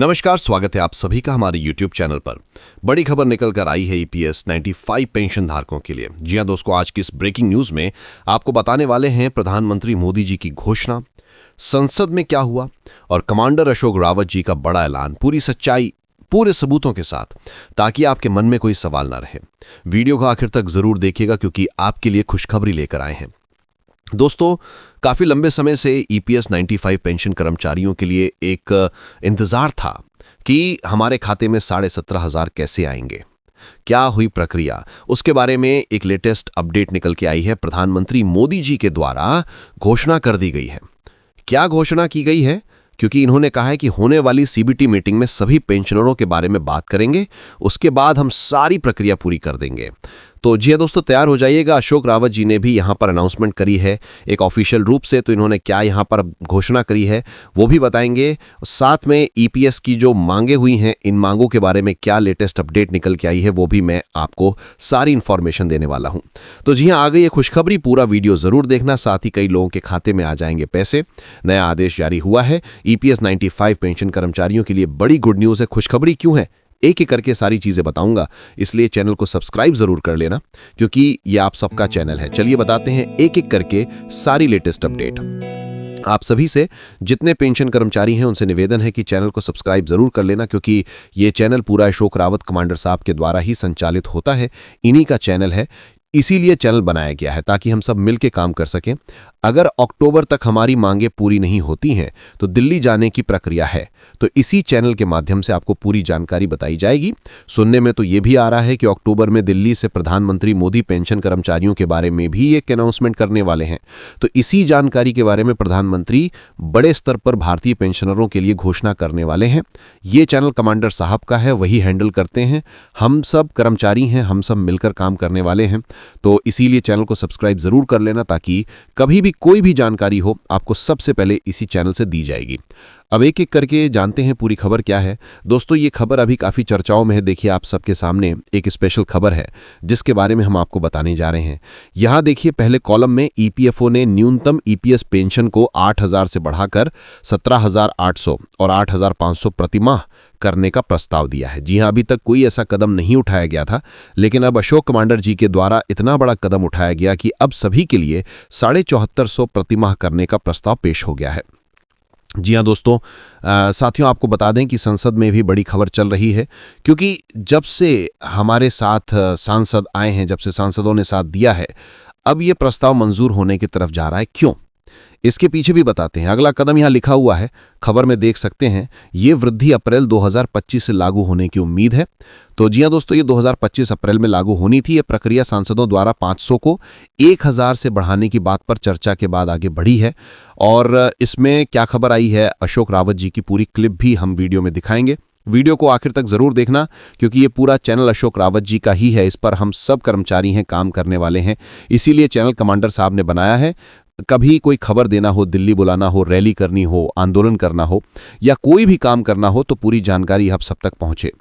नमस्कार, स्वागत है आप सभी का हमारे YouTube चैनल पर। बड़ी खबर निकल कर आई है EPS 95 पेंशन धारकों के लिए। जी हां दोस्तों, आज की इस ब्रेकिंग न्यूज में आपको बताने वाले हैं प्रधानमंत्री मोदी जी की घोषणा, संसद में क्या हुआ और कमांडर अशोक रावत जी का बड़ा ऐलान, पूरी सच्चाई पूरे सबूतों के साथ, ताकि आपके मन में कोई सवाल ना रहे। वीडियो को आखिर तक जरूर देखिएगा क्योंकि आपके लिए खुशखबरी लेकर आए हैं। दोस्तों, काफी लंबे समय से EPS 95 पेंशन कर्मचारियों के लिए एक इंतजार था कि हमारे खाते में 17,500 कैसे आएंगे, क्या हुई प्रक्रिया। उसके बारे में एक लेटेस्ट अपडेट निकल के आई है। प्रधानमंत्री मोदी जी के द्वारा घोषणा कर दी गई है। क्या घोषणा की गई है? क्योंकि इन्होंने कहा है कि होने वाली CBT मीटिंग में सभी पेंशनरों के बारे में बात करेंगे, उसके बाद हम सारी प्रक्रिया पूरी कर देंगे। तो जी दोस्तों, तैयार हो जाइएगा। अशोक रावत जी ने भी यहां पर अनाउंसमेंट करी है एक ऑफिशियल रूप से। तो इन्होंने क्या यहां पर घोषणा करी है वो भी बताएंगे। साथ में EPS की जो मांगे हुई हैं, इन मांगों के बारे में क्या लेटेस्ट अपडेट निकल के आई है वो भी मैं आपको सारी इंफॉर्मेशन देने वाला हूं। तो जी हां, आ गई है खुशखबरी। पूरा वीडियो जरूर देखना, साथ ही कई लोगों के खाते में आ जाएंगे पैसे। नया आदेश जारी हुआ है। EPS 95 पेंशन कर्मचारियों के लिए बड़ी गुड न्यूज है। खुशखबरी क्यों है, एक एक करके सारी चीजें बताऊंगा, इसलिए चैनल को सब्सक्राइब जरूर कर लेना क्योंकि ये आप सबका चैनल है। चलिए बताते हैं एक एक करके सारी लेटेस्ट अपडेट। आप सभी से, जितने पेंशन कर्मचारी हैं, उनसे निवेदन है कि चैनल को सब्सक्राइब जरूर कर लेना क्योंकि ये चैनल पूरा अशोक रावत कमांडर साहब के द्वारा ही संचालित होता है। इन्हीं का चैनल है, इसीलिए चैनल बनाया गया है ताकि हम सब मिलकर काम कर सकें। अगर अक्टूबर तक हमारी मांगे पूरी नहीं होती हैं तो दिल्ली जाने की प्रक्रिया है। तो इसी चैनल के माध्यम से आपको पूरी जानकारी बताई जाएगी। सुनने में तो यह भी आ रहा है कि अक्टूबर में दिल्ली से प्रधानमंत्री मोदी पेंशन कर्मचारियों के बारे में भी एक अनाउंसमेंट करने वाले हैं। तो इसी जानकारी के बारे में प्रधानमंत्री बड़े स्तर पर भारतीय पेंशनरों के लिए घोषणा करने वाले हैं। ये चैनल कमांडर साहब का है, वही हैंडल करते हैं। हम सब कर्मचारी हैं, हम सब मिलकर काम करने वाले हैं। तो इसीलिए चैनल को सब्सक्राइब जरूर कर लेना ताकि कभी भी कोई भी जानकारी हो आपको सबसे पहले इसी चैनल से दी जाएगी। अब एक एक करके जानते हैं पूरी खबर क्या है। दोस्तों, ये खबर अभी काफी चर्चाओं में है। देखिए, आप सबके सामने एक स्पेशल खबर है जिसके बारे में हम आपको बताने जा रहे हैं। यहां देखिए, पहले कॉलम में EPFO ने न्यूनतम EPS पेंशन को 8,000 से बढ़ाकर 17,800 और 8,500 प्रतिमाह करने का प्रस्ताव दिया है। जी हां, अभी तक कोई ऐसा कदम नहीं उठाया गया था, लेकिन अब अशोक कमांडर जी के द्वारा इतना बड़ा कदम उठाया गया कि अब सभी के लिए 7,450 प्रतिमाह करने का प्रस्ताव पेश हो गया है। जी हां दोस्तों, साथियों, आपको बता दें कि संसद में भी बड़ी खबर चल रही है क्योंकि जब से हमारे साथ सांसद आए हैं, जब से सांसदों ने साथ दिया है, अब ये प्रस्ताव मंजूर होने की तरफ जा रहा है। क्यों, इसके पीछे भी बताते हैं। अगला कदम यहां लिखा हुआ है, खबर में देख सकते हैं, ये वृद्धि अप्रैल 2025 से लागू होने की उम्मीद है। तो जी हां दोस्तों, ये 2025 अप्रैल में लागू होनी थी। यह प्रक्रिया सांसदों द्वारा 500 को 1,000 से बढ़ाने की बात पर चर्चा के बाद आगे बढ़ी है। और इसमें क्या खबर आई है, अशोक रावत जी की पूरी क्लिप भी हम वीडियो में दिखाएंगे। वीडियो को आखिर तक जरूर देखना क्योंकि ये पूरा चैनल अशोक रावत जी का ही है। इस पर हम सब कर्मचारी हैं, काम करने वाले हैं, इसीलिए चैनल कमांडर साहब ने बनाया है। कभी कोई खबर देना हो, दिल्ली बुलाना हो, रैली करनी हो, आंदोलन करना हो या कोई भी काम करना हो तो पूरी जानकारी आप सब तक पहुंचे।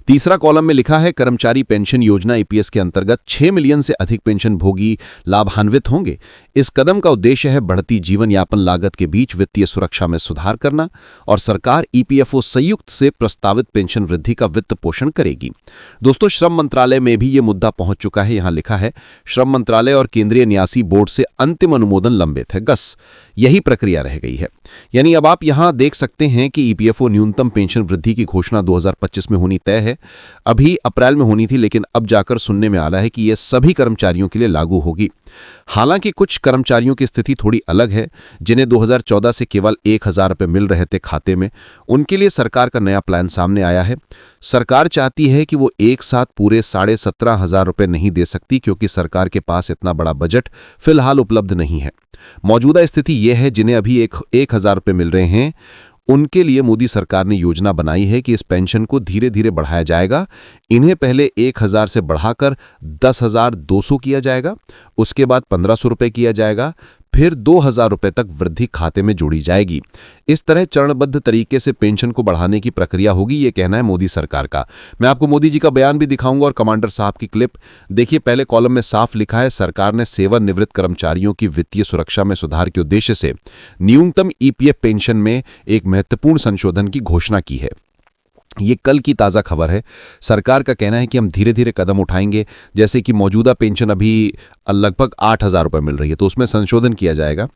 तीसरा कॉलम में लिखा है, कर्मचारी पेंशन योजना EPS के अंतर्गत 6 मिलियन से अधिक पेंशन भोगी लाभान्वित होंगे। इस कदम का उद्देश्य है बढ़ती जीवन यापन लागत के बीच वित्तीय सुरक्षा में सुधार करना और सरकार EPFO संयुक्त से प्रस्तावित पेंशन वृद्धि का वित्त पोषण करेगी। दोस्तों, श्रम मंत्रालय में भी ये मुद्दा पहुंच चुका है। यहां लिखा है, श्रम मंत्रालय और केंद्रीय न्यासी बोर्ड से अंतिम अनुमोदन लंबित है। बस यही प्रक्रिया रह गई है। यानी अब आप यहां देख सकते हैं कि EPFO न्यूनतम पेंशन वृद्धि की घोषणा 2025 में होनी तय है। अभी अप्रैल में होनी थी, लेकिन अब जाकर सुनने में आ रहा है कि यह सभी कर्मचारियों के लिए लागू होगी। हालांकि कुछ कर्मचारियों की स्थिति थोड़ी अलग है, जिन्हें 2014 से केवल 1,000 रुपये मिल रहे थे खाते में। उनके लिए सरकार का नया प्लान सामने आया है। सरकार चाहती है कि वो एक साथ पूरे 17,500 रुपये नहीं दे सकती क्योंकि सरकार के पास इतना बड़ा बजट फिलहाल उपलब्ध नहीं है। मौजूदा स्थिति यह है, जिन्हें अभी 1,000 रुपये मिल रहे हैं, उनके लिए मोदी सरकार ने योजना बनाई है कि इस पेंशन को धीरे धीरे बढ़ाया जाएगा। इन्हें पहले 1,000 से बढ़ाकर 10,200 किया जाएगा, उसके बाद 1,500 रुपये किया जाएगा, फिर 2,000 रुपए तक वृद्धि खाते में जोड़ी जाएगी। इस तरह चरणबद्ध तरीके से पेंशन को बढ़ाने की प्रक्रिया होगी, ये कहना है मोदी सरकार का। मैं आपको मोदी जी का बयान भी दिखाऊंगा और कमांडर साहब की क्लिप देखिए। पहले कॉलम में साफ लिखा है, सरकार ने सेवानिवृत्त कर्मचारियों की वित्तीय सुरक्षा में सुधार के उद्देश्य से न्यूनतम ईपीएफ पेंशन में एक महत्वपूर्ण संशोधन की घोषणा की है। ये कल की ताज़ा खबर है। सरकार का कहना है कि हम धीरे धीरे कदम उठाएंगे, जैसे कि मौजूदा पेंशन अभी लगभग 8,000 रुपये मिल रही है, तो उसमें संशोधन किया जाएगा।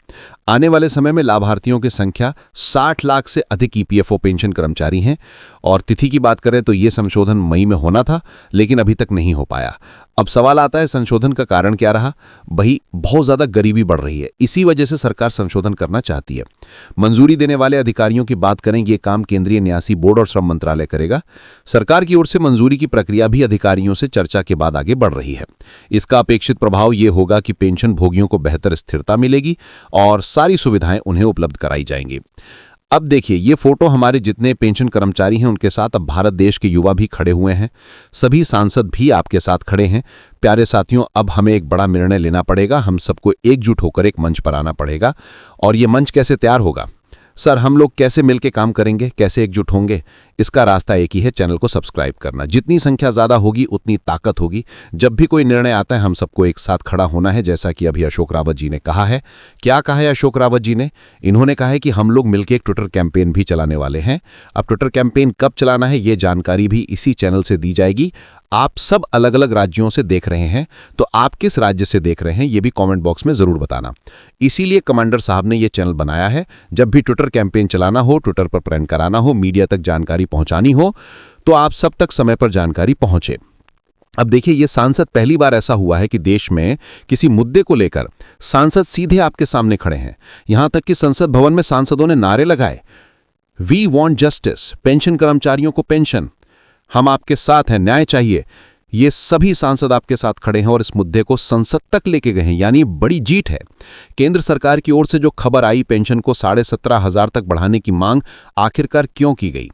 आने वाले समय में लाभार्थियों की संख्या 60 लाख से अधिक ईपीएफओ पेंशन कर्मचारी हैं। और तिथि की बात करें तो ये संशोधन मई में होना था, लेकिन अभी तक नहीं हो पाया। अब सवाल आता है, संशोधन का कारण क्या रहा? वही बहुत ज़्यादा गरीबी बढ़ रही है, इसी वजह से सरकार संशोधन करना चाहती है। मंजूरी देने वाले अधिकारियों की बात करें, ये काम केंद्रीय न्यासी बोर्ड और श्रम मंत्रालय करेगा। सरकार की ओर से मंजूरी की प्रक्रिया भी अधिकारियों से चर्चा के बाद आगे बढ़ रही है। इसका अपेक्षित प्रभाव ये होगा कि पेंशन भोगियों को बेहतर स्थिरता मिलेगी और सारी सुविधाएं उन्हें उपलब्ध कराई जाएंगी। अब देखिए, ये फोटो हमारे जितने पेंशन कर्मचारी हैं उनके साथ अब भारत देश के युवा भी खड़े हुए हैं। सभी सांसद भी आपके साथ खड़े हैं। प्यारे साथियों, अब हमें एक बड़ा निर्णय लेना पड़ेगा। हम सबको एकजुट होकर एक मंच पर आना पड़ेगा। और ये मंच कैसे तैयार होगा? सर, हम लोग कैसे मिलकर काम करेंगे, कैसे एकजुट होंगे? इसका रास्ता एक ही है, चैनल को सब्सक्राइब करना। जितनी संख्या ज़्यादा होगी उतनी ताकत होगी। जब भी कोई निर्णय आता है हम सबको एक साथ खड़ा होना है, जैसा कि अभी अशोक रावत जी ने कहा है। क्या कहा है अशोक रावत जी ने? इन्होंने कहा है कि हम लोग मिलकर एक ट्विटर कैंपेन भी चलाने वाले हैं। अब ट्विटर कैंपेन कब चलाना है, ये जानकारी भी इसी चैनल से दी जाएगी। आप सब अलग अलग राज्यों से देख रहे हैं, तो आप किस राज्य से देख रहे हैं ये भी कमेंट बॉक्स में जरूर बताना। इसीलिए कमांडर साहब ने ये चैनल बनाया है। जब भी ट्विटर कैंपेन चलाना हो, ट्विटर पर ट्रेंड कराना हो, मीडिया तक जानकारी पहुंचानी हो, तो आप सब तक समय पर जानकारी पहुंचे। अब देखिए, ये सांसद पहली बार ऐसा हुआ है कि देश में किसी मुद्दे को लेकर सांसद सीधे आपके सामने खड़े हैं। यहां तक कि संसद भवन में सांसदों ने नारे लगाए, वी वॉन्ट जस्टिस, पेंशन कर्मचारियों को पेंशन, हम आपके साथ हैं, न्याय चाहिए। ये सभी सांसद आपके साथ खड़े हैं और इस मुद्दे को संसद तक लेके गए हैं, यानी बड़ी जीत है। केंद्र सरकार की ओर से जो खबर आई, पेंशन को 17,500 तक बढ़ाने की मांग आखिरकार क्यों की गई?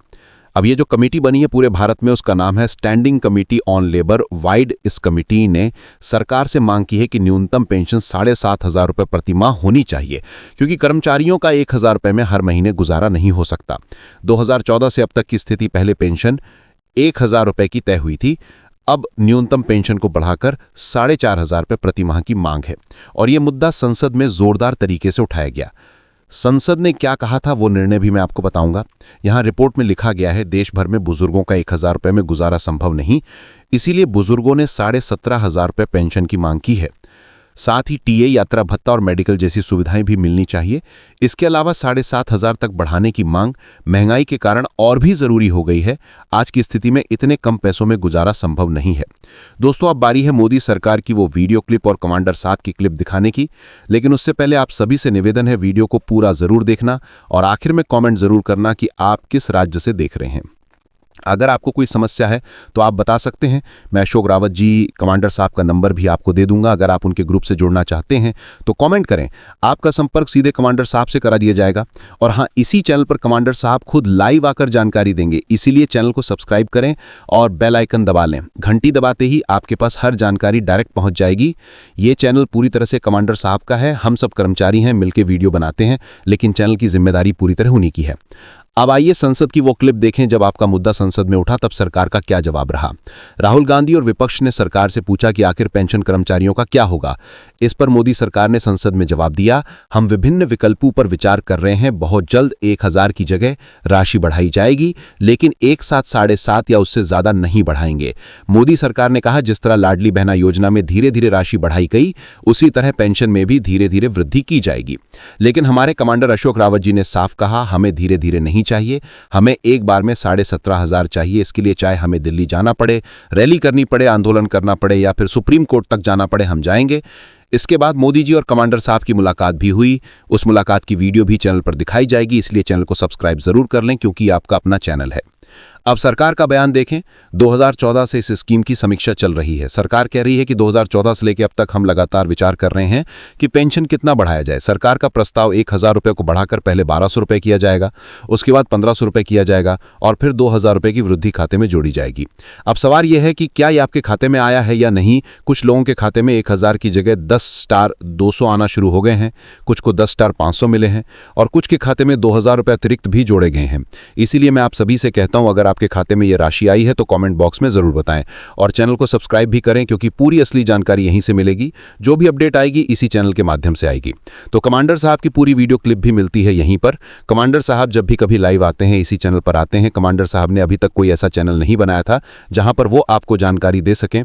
अब ये जो कमेटी बनी है पूरे भारत में, उसका नाम है standing committee on labour wide. इस कमेटी ने सरकार से मांग की है कि न्यूनतम पेंशन 7,500 रुपये प्रति माह होनी चाहिए, क्योंकि कर्मचारियों का 1,000 रुपये में हर महीने गुजारा नहीं हो सकता। 2014 से अब तक की स्थिति, पहले पेंशन 1,000 रुपये की तय हुई थी। अब न्यूनतम पेंशन को बढ़ाकर 4,500 रुपये प्रति माह की मांग है और यह मुद्दा संसद में जोरदार तरीके से उठाया गया। संसद ने क्या कहा था वो निर्णय भी मैं आपको बताऊंगा। यहां रिपोर्ट में लिखा गया है, देश भर में बुजुर्गों का 1,000 रुपये में गुजारा संभव नहीं, इसीलिए बुजुर्गों ने 17,500 रुपये पेंशन की मांग की है। साथ ही टीए, यात्रा भत्ता और मेडिकल जैसी सुविधाएं भी मिलनी चाहिए। इसके अलावा 7,500 तक बढ़ाने की मांग महंगाई के कारण और भी जरूरी हो गई है। आज की स्थिति में इतने कम पैसों में गुजारा संभव नहीं है। दोस्तों, अब बारी है मोदी सरकार की वो वीडियो क्लिप और कमांडर साहब की क्लिप दिखाने की, लेकिन उससे पहले आप सभी से निवेदन है, वीडियो को पूरा जरूर देखना और आखिर में कॉमेंट जरूर करना कि आप किस राज्य से देख रहे हैं। अगर आपको कोई समस्या है तो आप बता सकते हैं। मैं अशोक रावत जी, कमांडर साहब का नंबर भी आपको दे दूंगा। अगर आप उनके ग्रुप से जुड़ना चाहते हैं तो कमेंट करें, आपका संपर्क सीधे कमांडर साहब से करा दिया जाएगा। और हाँ, इसी चैनल पर कमांडर साहब खुद लाइव आकर जानकारी देंगे, इसीलिए चैनल को सब्सक्राइब करें और बेल आइकन दबा लें। घंटी दबाते ही आपके पास हर जानकारी डायरेक्ट पहुंच जाएगी। ये चैनल पूरी तरह से कमांडर साहब का है। हम सब कर्मचारी हैं, मिलकर वीडियो बनाते हैं, लेकिन चैनल की जिम्मेदारी पूरी तरह उन्हीं की है। अब आइए संसद की वो क्लिप देखें जब आपका मुद्दा संसद में उठा, तब सरकार का क्या जवाब रहा। राहुल गांधी और विपक्ष ने सरकार से पूछा कि आखिर पेंशन कर्मचारियों का क्या होगा। इस पर मोदी सरकार ने संसद में जवाब दिया, हम विभिन्न विकल्पों पर विचार कर रहे हैं। बहुत जल्द 1,000 की जगह राशि बढ़ाई जाएगी, लेकिन एक साथ 7.5 या उससे ज्यादा नहीं बढ़ाएंगे। मोदी सरकार ने कहा, जिस तरह लाडली बहना योजना में धीरे धीरे राशि बढ़ाई गई, उसी तरह पेंशन में भी धीरे धीरे वृद्धि की जाएगी। लेकिन हमारे कमांडर अशोक रावत जी ने साफ कहा, हमें धीरे धीरे नहीं चाहिए, हमें एक बार में 17,500 चाहिए। इसके लिए चाहे हमें दिल्ली जाना पड़े, रैली करनी पड़े, आंदोलन करना पड़े या फिर सुप्रीम कोर्ट तक जाना पड़े, हम जाएंगे। इसके बाद मोदी जी और कमांडर साहब की मुलाकात भी हुई। उस मुलाकात की वीडियो भी चैनल पर दिखाई जाएगी, इसलिए चैनल को सब्सक्राइब जरूर कर लें, क्योंकि आपका अपना चैनल है। अब सरकार का बयान देखें। 2014 से इस स्कीम की समीक्षा चल रही है। सरकार कह रही है कि 2014 से लेकर अब तक हम लगातार विचार कर रहे हैं कि पेंशन कितना बढ़ाया जाए। सरकार का प्रस्ताव 1,000 रुपये को बढ़ाकर पहले 1,200 रुपये किया जाएगा, उसके बाद 1,500 रुपये किया जाएगा और फिर 2,000 रुपये की वृद्धि खाते में जोड़ी जाएगी। अब सवाल यह है कि क्या ये आपके खाते में आया है या नहीं। कुछ लोगों के खाते में 1,000 की जगह 10 स्टार 200 आना शुरू हो गए हैं, कुछ को 10 स्टार 500 मिले हैं और कुछ के खाते में 2,000 रुपये अतिरिक्त भी जोड़े गए हैं। इसीलिए मैं आप सभी से कहता हूं, अगर आपके खाते में ये राशि आई है तो कमेंट बॉक्स में जरूर बताएं और चैनल को सब्सक्राइब भी करें, क्योंकि पूरी असली जानकारी यहीं से मिलेगी। जो भी अपडेट आएगी इसी चैनल के माध्यम से आएगी। तो कमांडर साहब की पूरी वीडियो क्लिप भी मिलती है यहीं पर। कमांडर साहब जब भी कभी लाइव आते हैं इसी चैनल पर आते हैं। कमांडर साहब ने अभी तक कोई ऐसा चैनल नहीं बनाया था जहां पर वो आपको जानकारी दे सकें।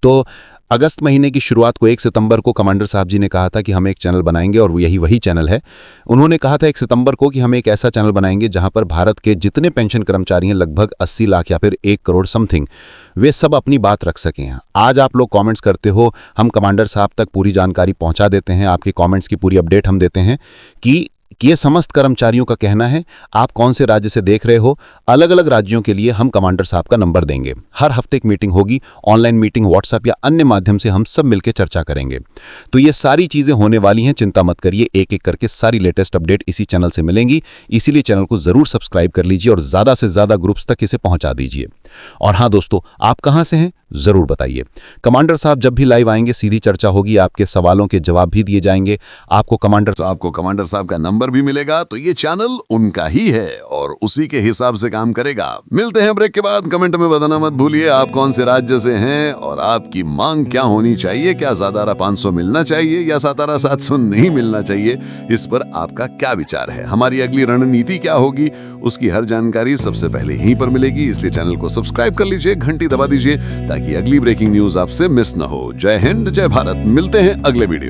तो अगस्त महीने की शुरुआत को 1 सितंबर को कमांडर साहब जी ने कहा था कि हम एक चैनल बनाएंगे और यही वही चैनल है। उन्होंने कहा था 1 सितंबर को कि हम एक ऐसा चैनल बनाएंगे जहां पर भारत के जितने पेंशन कर्मचारी हैं, लगभग 80 लाख या फिर 1 करोड़ समथिंग, वे सब अपनी बात रख सकें। आज आप लोग कमेंट्स करते हो, हम कमांडर साहब तक पूरी जानकारी पहुंचा देते हैं, आपके कमेंट्स की पूरी अपडेट हम देते हैं कि ये समस्त कर्मचारियों का कहना है। आप कौन से राज्य से देख रहे हो, अलग अलग राज्यों के लिए हम कमांडर साहब का नंबर देंगे। हर हफ्ते एक मीटिंग होगी, ऑनलाइन मीटिंग, व्हाट्सएप या अन्य माध्यम से हम सब मिलकर चर्चा करेंगे। तो ये सारी चीजें होने वाली हैं, चिंता मत करिए। एक एक करके सारी लेटेस्ट अपडेट इसी चैनल से मिलेंगी। इसीलिए चैनल को जरूर सब्सक्राइब कर लीजिए और ज्यादा से ज्यादा ग्रुप्स तक इसे पहुंचा दीजिए। और हाँ दोस्तों, आप कहां से हैं जरूर बताइए। कमांडर साहब जब भी लाइव आएंगे सीधी चर्चा होगी, आपके सवालों के जवाब भी दिए जाएंगे। आपको कमांडर साहब का नंबर भी मिलेगा। तो ये चैनल उनका ही है और उसी के हिसाब से काम करेगा। मिलते हैं ब्रेक के बाद। कमेंट में बताना मत भूलिए आप कौन से राज्य से हैं और आपकी मांग क्या होनी चाहिए। क्या सातारा 500 मिलना चाहिए या सातारा 700 नहीं मिलना चाहिए, इस पर आपका क्या विचार है। हमारी अगली रणनीति क्या होगी, उसकी हर जानकारी सबसे पहले यहीं पर मिलेगी। इसलिए चैनल को सब्सक्राइब कर लीजिए, घंटी दबा दीजिए ताकि अगली ब्रेकिंग न्यूज आपसे मिस न हो। जय हिंद, जय भारत। मिलते हैं अगले वीडियो।